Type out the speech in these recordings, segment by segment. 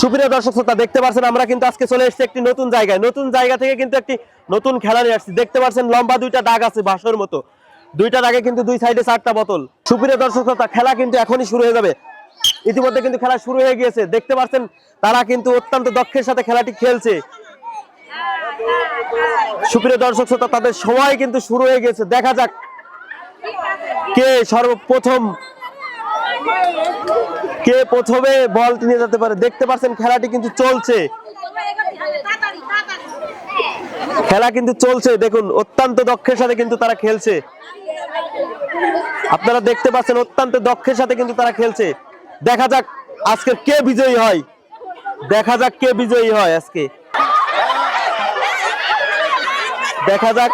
সুপ্রিয় দর্শক শ্রোতা দেখতে পাচ্ছেন আমরা কিন্তু আজকে চলে এসেছি একটি নতুন জায়গায়। নতুন জায়গা থেকে কিন্তু একটি নতুন খেলা নিয়ে আসছি। দেখতে পাচ্ছেন লম্বা দুইটা দাগ আছে বাঁশের মতো, দুইটা দাগে কিন্তু দুই সাইডে 4টা বোতল। সুপ্রিয় দর্শক শ্রোতা খেলা কিন্তু এখনই শুরু হয়ে যাবে। ইতিমধ্যে কিন্তু খেলা শুরু হয়ে গিয়েছে। দেখতে পাচ্ছেন তারা কিন্তু অত্যন্ত দক্ষের সাথে খেলাটি খেলছে। সুপ্রিয় দর্শক শ্রোতা তাদের সময় কিন্তু শুরু হয়ে গেছে। দেখা যাক কে প্রথমে বলটি নিয়ে যেতে পারে। দেখতে পাচ্ছেন খেলাটি কিন্তু চলছে, খেলা কিন্তু চলছে। দেখুন অত্যন্ত দক্ষের সাথে কিন্তু তারা খেলছে। আপনারা দেখতে পাচ্ছেন অত্যন্ত দক্ষের সাথে কিন্তু তারা খেলছে। দেখা যাক আজকে কে বিজয়ী হয়, দেখা যাক কে বিজয়ী হয় আজকে। দেখা যাক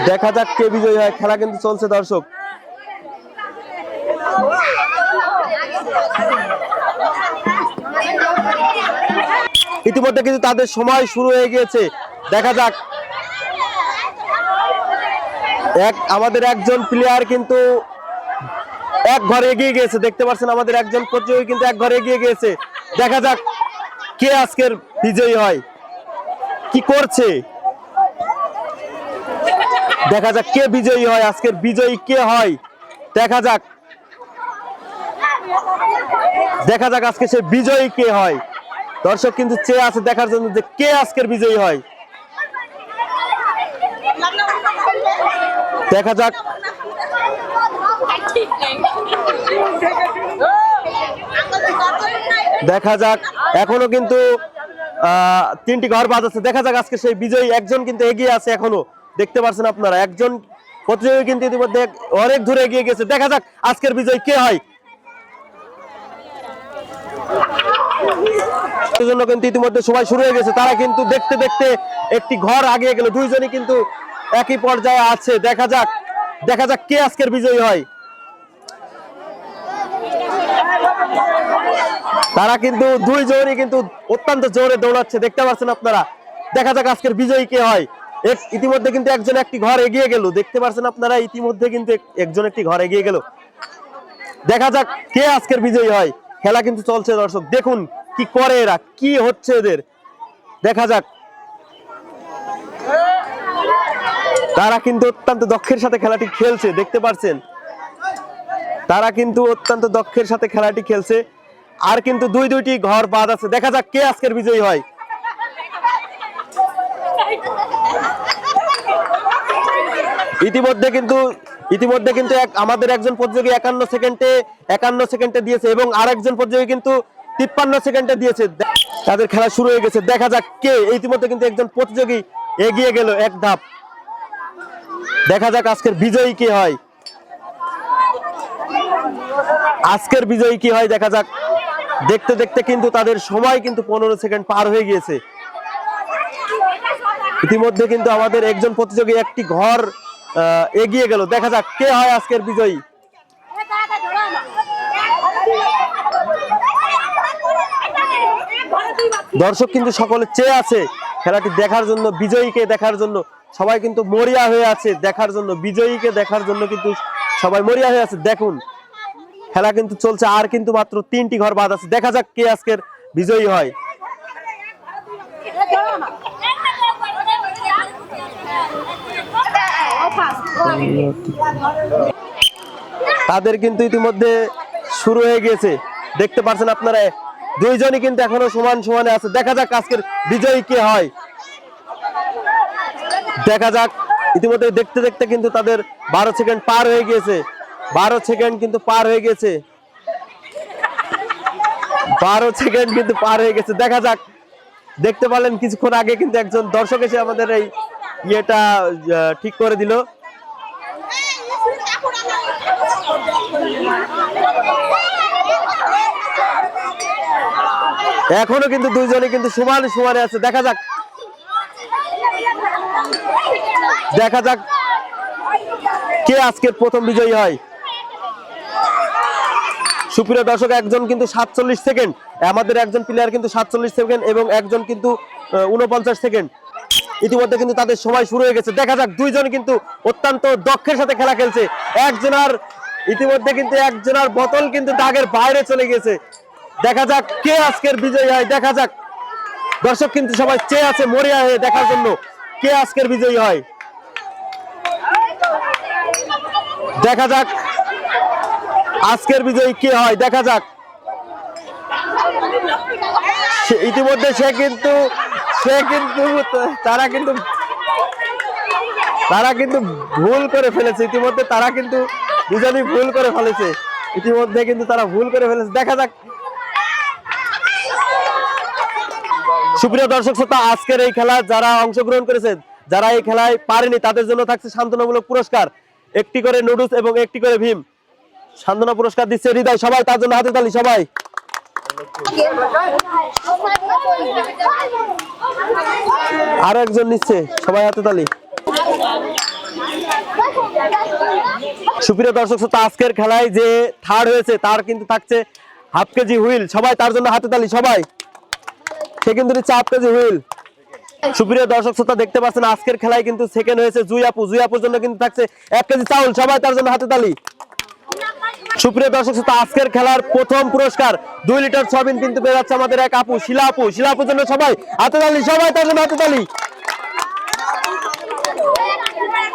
দেখা যাক কে বিজয়ী হয়। খেলা কিন্তু চলছে দর্শক। ইতিমধ্যে কিন্তু তাদের সময় শুরু হয়ে গিয়েছে। দেখা যাক আমাদের একজন প্লেয়ার কিন্তু এক ঘরে এগিয়ে গিয়েছে। দেখতে পাচ্ছেন আমাদের একজন প্রতিযোগী কিন্তু এক ঘরে এগিয়ে গিয়েছে। দেখা যাক কে আজকের বিজয়ী হয়, কি করছে। দেখা যাক কে বিজয়ী হয়, আজকের বিজয়ী কে হয়। দেখা যাক আজকে সে বিজয়ী কে হয়। দর্শক কিন্তু চেয়ে আছে দেখার জন্য যে কে আজকের বিজয়ী হয়। দেখা যাক এখনো কিন্তু 3টি ঘর বাদ আছে। দেখা যাক আজকে সেই বিজয়ী একজন কিন্তু এগিয়ে আছে এখনো। দেখতে পাচ্ছেন আপনারা একজন প্রতিযোগী কিন্তু ইতিমধ্যে অনেক দূরে এগিয়ে গেছে। দেখা যাক আজকের বিজয়ী কে হয়। জন্য কিন্তু ইতিমধ্যে সবাই শুরু হয়ে গেছে। তারা কিন্তু দেখতে দেখতে একটি ঘর আগিয়ে গেল। দুইজনই কিন্তু একই পর্যায়ে আছে। দেখা যাক কে আজকের বিজয়ী হয়। তারা কিন্তু দুইজনই কিন্তু অত্যন্ত জোরে দৌড়াচ্ছে। দেখতে পাচ্ছেন আপনারা। দেখা যাক আজকের বিজয়ী কে হয়। ইতিমধ্যে কিন্তু একজন একটি ঘর এগিয়ে গেল। দেখতে পাচ্ছেন আপনারা ইতিমধ্যে কিন্তু একজন একটি ঘর এগিয়ে গেল। দেখা যাক কে আজকের বিজয়ী হয়। খেলা কিন্তু চলছে দর্শক। দেখুন কি করে এরা, কি হচ্ছে এদের। দেখা যাক তারা কিন্তু অত্যন্ত দক্ষের সাথে খেলাটি খেলছে। দেখতে পাচ্ছেন তারা কিন্তু অত্যন্ত দক্ষের সাথে খেলাটি খেলছে। আর কিন্তু দুইটি ঘর বাদ আছে। দেখা যাক কে আজকের বিজয়ী হয়। ইতিমধ্যে কিন্তু আমাদের একজন প্রতিযোগী 51 সেকেন্ডে দিয়েছে এবং আরেকজন প্রতিযোগী কিন্তু 53 সেকেন্ডে দিয়েছে। তাদের খেলা শুরু হয়ে গেছে। দেখা যাক কে। ইতিমধ্যে কিন্তু একজন প্রতিযোগী এগিয়ে গেল এক ধাপ। দেখা যাক আজকের বিজয়ী কে হয়। আজকের বিজয়ী কি হয় দেখা যাক। দেখতে দেখতে কিন্তু তাদের সময় কিন্তু 15 সেকেন্ড পার হয়ে গিয়েছে। ইতিমধ্যে কিন্তু আমাদের একজন প্রতিযোগী একটি ঘর এগিয়ে গেল। দেখা যাক কে হয় আজকের বিজয়ী। দর্শক কিন্তু সকলে চেয়ে আছে খেলাটি দেখার জন্য, বিজয়ীকে দেখার জন্য। সবাই কিন্তু মরিয়া হয়ে আছে দেখার জন্য, বিজয়ীকে দেখার জন্য কিন্তু সবাই মরিয়া হয়ে আছে। দেখুন খেলা কিন্তু চলছে। আর কিন্তু মাত্র 3টি ঘর বাদ আছে। দেখা যাক কে আজকের বিজয়ী হয়। তাদের কিন্তু ইতিমধ্যে শুরু হয়ে গিয়েছে। দেখতে পাচ্ছেন আপনারা দুইজনই কিন্তু এখনো সমানে আছে। দেখা যাক আজকের বিজয়ী কে হয়। দেখা যাক ইতিমধ্যে দেখতে দেখতে কিন্তু তাদের 12 সেকেন্ড পার হয়ে গিয়েছে। 12 সেকেন্ড কিন্তু পার হয়ে গেছে। 12 সেকেন্ড কিন্তু পার হয়ে গেছে। দেখা যাক। দেখতে পারলেন কিছুক্ষণ আগে কিন্তু একজন দর্শক এসে আমাদের এই ইয়েটা ঠিক করে দিল। এখনো কিন্তু দুইজনে কিন্তু সমানে আছে। দেখা যাক কে আজকের প্রথম বিজয়ী হয়। সুপ্রিয় দর্শক একজন কিন্তু 47 সেকেন্ড, আমাদের একজন প্লেয়ার কিন্তু 47 সেকেন্ড এবং একজন কিন্তু 49 সেকেন্ড। ইতিমধ্যে কিন্তু তাদের সময় শুরু হয়ে গেছে। দেখা যাক, দুইজন কিন্তু অত্যন্ত দক্ষের সাথে খেলা খেলছে। একজনের ইতিমধ্যে কিন্তু একজনের বোতল কিন্তু দাগের বাইরে চলে গেছে। দেখা যাক কে আজকের বিজয়ী হয়। দেখা যাক, দর্শক কিন্তু সবাই চেয়ে আছে মরিয়া হয়ে দেখার জন্য কে আজকের বিজয়ী হয়। দেখা যাক আজকের বিজয়ী কে হয়। দেখা যাক, ইতিমধ্যে সে কিন্তু তারা কিন্তু ভুল করে ফেলেছে। ইতিমধ্যে তারা কিন্তু দুজনই ভুল করে ফেলেছে। ইতিমধ্যে কিন্তু তারা ভুল করে ফেলেছে। দেখা যাক। সুপ্রিয় দর্শক শ্রোতা, আজকের এই খেলা যারা অংশগ্রহণ করেছে, যারা এই খেলায় পারেনি, তাদের জন্য থাকছে সান্ত্বনামূলক পুরস্কার, একটি করে নুডলস এবং একটি করে ভীম। সান্ত্বনা পুরস্কার দিচ্ছে হৃদয়। সবাই তার জন্য হাতে তালি। সবাই আরো একজন নিচ্ছে, সবাই হাতে তালি। সুপ্রিয় দর্শক শ্রোতা, আজকের খেলায় যে থার্ড হয়েছে তার কিন্তু থাকছে হাফ কেজি হুইল। সবাই তার জন্য হাতে তালি। সবাই, সে কিন্তু নিচ্ছে হাফ কেজি হুইল। সুপ্রিয় দর্শক শ্রোতা, দেখতে পাচ্ছেন আজকের খেলায় কিন্তু সেকেন্ড হয়েছে জুই আপু। জুই আপুর জন্য কিন্তু থাকছে 1 কেজি চাউল। সবাই তার জন্য হাতে তালি। সুপ্রিয় দর্শক শ্রোতা, আজকের খেলার প্রথম পুরস্কার 2 লিটার সয়াবিন কিন্তু পেয়ে যাচ্ছে আমাদের এক আপু, শিলা আপু। শিলা আপুর জন্য সবাই হাতে তালি। সবাই তার জন্য হাতে তালি।